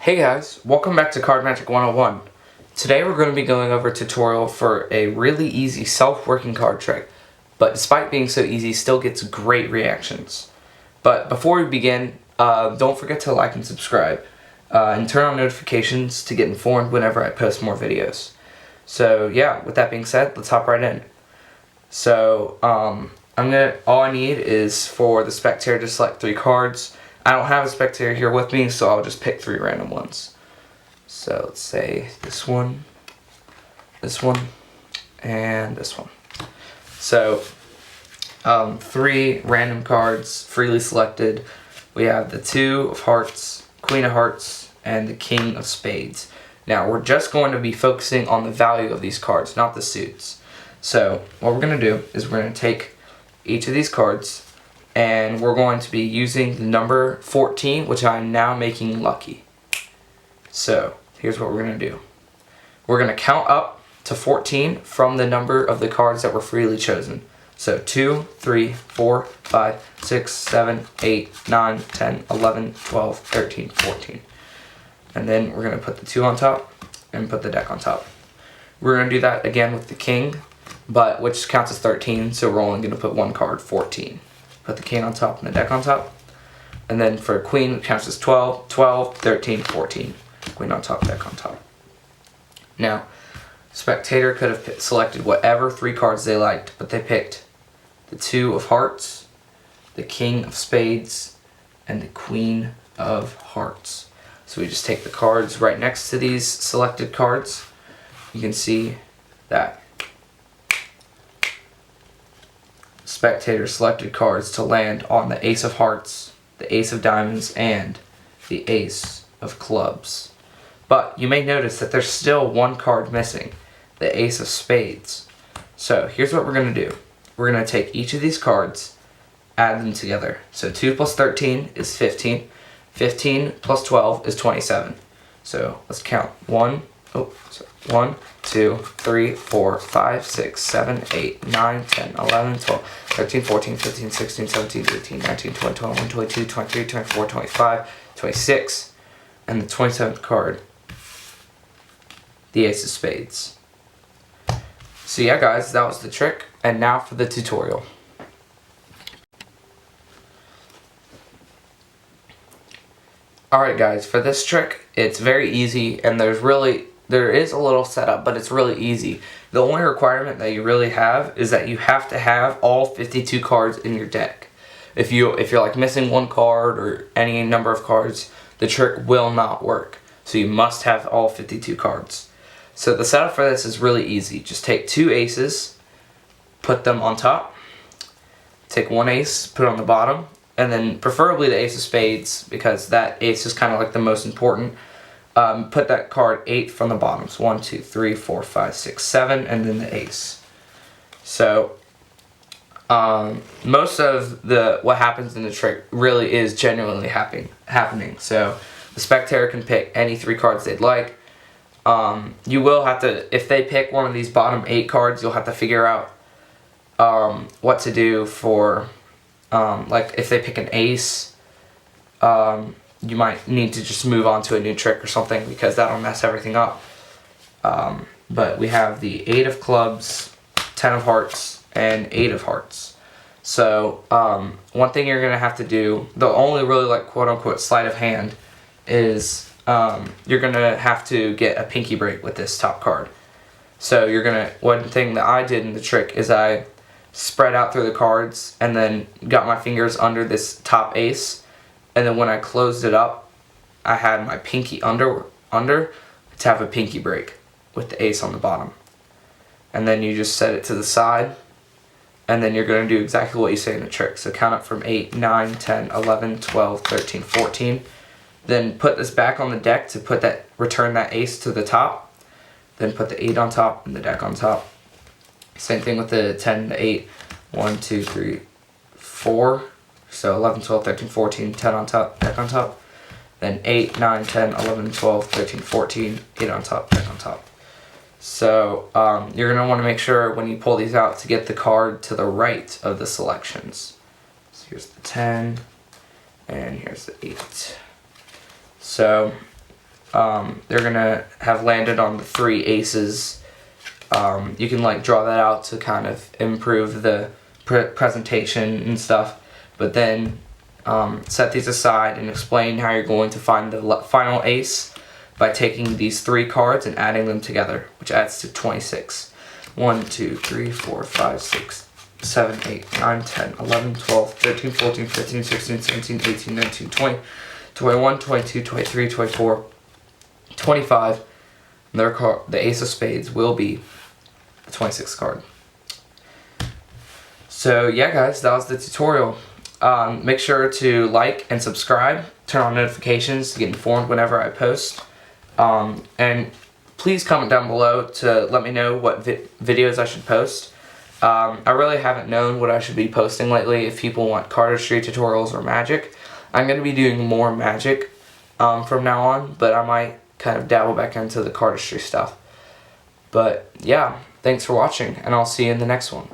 Hey guys, welcome back to Card Magic 101. Today we're going to be going over a tutorial for a really easy self-working card trick, but despite being so easy, still gets great reactions. But before we begin, don't forget to like and subscribe, and turn on notifications to get informed whenever I post more videos. So yeah, with that being said, let's hop right in. So all I need is for the spectator to select 3 cards. I don't have a spectator here with me, so I'll just pick 3 random ones. So let's say this one, and this one. So 3 random cards freely selected. We have the 2 of hearts, Queen of hearts, and the King of spades. Now we're just going to be focusing on the value of these cards, not the suits. So what we're going to do is we're going to take each of these cards, and we're going to be using the number 14, which I'm now making lucky. So here's what we're going to do. We're going to count up to 14 from the number of the cards that were freely chosen. So 2, 3, 4, 5, 6, 7, 8, 9, 10, 11, 12, 13, 14. And then we're going to put the 2 on top and put the deck on top. We're going to do that again with the king, but which counts as 13, so we're only going to put 1 card, 14. Put the king on top and the deck on top. And then for queen, it counts as 12, 12, 13, 14. Queen on top, deck on top. Now, spectator could have selected whatever 3 cards they liked, but they picked the 2 of hearts, the king of spades, and the queen of hearts. So we just take the cards right next to these selected cards. You can see that spectator selected cards to land on the ace of hearts, the ace of diamonds, and the ace of clubs. But you may notice that there's still 1 card missing, the ace of spades. So here's what we're going to do. We're going to take each of these cards, add them together. So 2 plus 13 is 15. 15 plus 12 is 27. So let's count. 1, 2, 3, 4, 5, 6, 7, 8, 9, 10, 11, 12, 13, 14, 15, 16, 17, 18, 19, 20, 21, 22, 23, 24, 25, 26, and the 27th card, the ace of spades. So yeah guys, that was the trick, and now for the tutorial. Alright guys, for this trick, it's very easy, and there is a little setup, but it's really easy. The only requirement that you really have is that you have to have all 52 cards in your deck. If you're like missing 1 card or any number of cards, the trick will not work. So you must have all 52 cards. So the setup for this is really easy. Just take 2 aces, put them on top. Take 1 ace, put it on the bottom, and then preferably the ace of spades, because that ace is kind of like the most important. Put that card 8 from the bottoms. 1, 2, 3, 4, 5, 6, 7, and then the ace. So most of what happens in the trick really is genuinely happening. So the spectator can pick any 3 cards they'd like. You will have to, if they pick one of these bottom 8 cards, you'll have to figure out what to do for, like if they pick an ace, you might need to just move on to a new trick or something, because that'll mess everything up. But we have the 8 of clubs, 10 of hearts, and 8 of hearts. So one thing you're going to have to do, the only really like quote-unquote sleight of hand, is you're going to have to get a pinky break with this top card. So one thing that I did in the trick is I spread out through the cards and then got my fingers under this top ace. And then when I closed it up, I had my pinky under to have a pinky break with the ace on the bottom. And then you just set it to the side, and then you're going to do exactly what you say in the trick. So count up from 8, 9, 10, 11, 12, 13, 14. Then put this back on the deck to return that ace to the top. Then put the 8 on top and the deck on top. Same thing with the 10, the 8, 1, 2, 3, 4. So 11, 12, 13, 14, 10 on top, deck on top. Then 8, 9, 10, 11, 12, 13, 14, 8 on top, deck on top. So you're going to want to make sure when you pull these out to get the card to the right of the selections. So here's the 10, and here's the 8. So they're gonna have landed on the 3 aces. You can like draw that out to kind of improve the presentation and stuff, but then set these aside and explain how you're going to find the final ace by taking these 3 cards and adding them together, which adds to 26. 1, 2, 3, 4, 5, 6, 7, 8, 9, 10, 11, 12, 13, 14, 15, 16, 17, 18, 19, 20, 21, 22, 23, 24, 25. The ace of spades will be the 26th card. So yeah guys, that was the tutorial. Make sure to like and subscribe, turn on notifications to get informed whenever I post. And please comment down below to let me know what videos I should post. I really haven't known what I should be posting lately if people want cardistry tutorials or magic. I'm going to be doing more magic from now on, but I might kind of dabble back into the cardistry stuff. But yeah, thanks for watching, and I'll see you in the next one.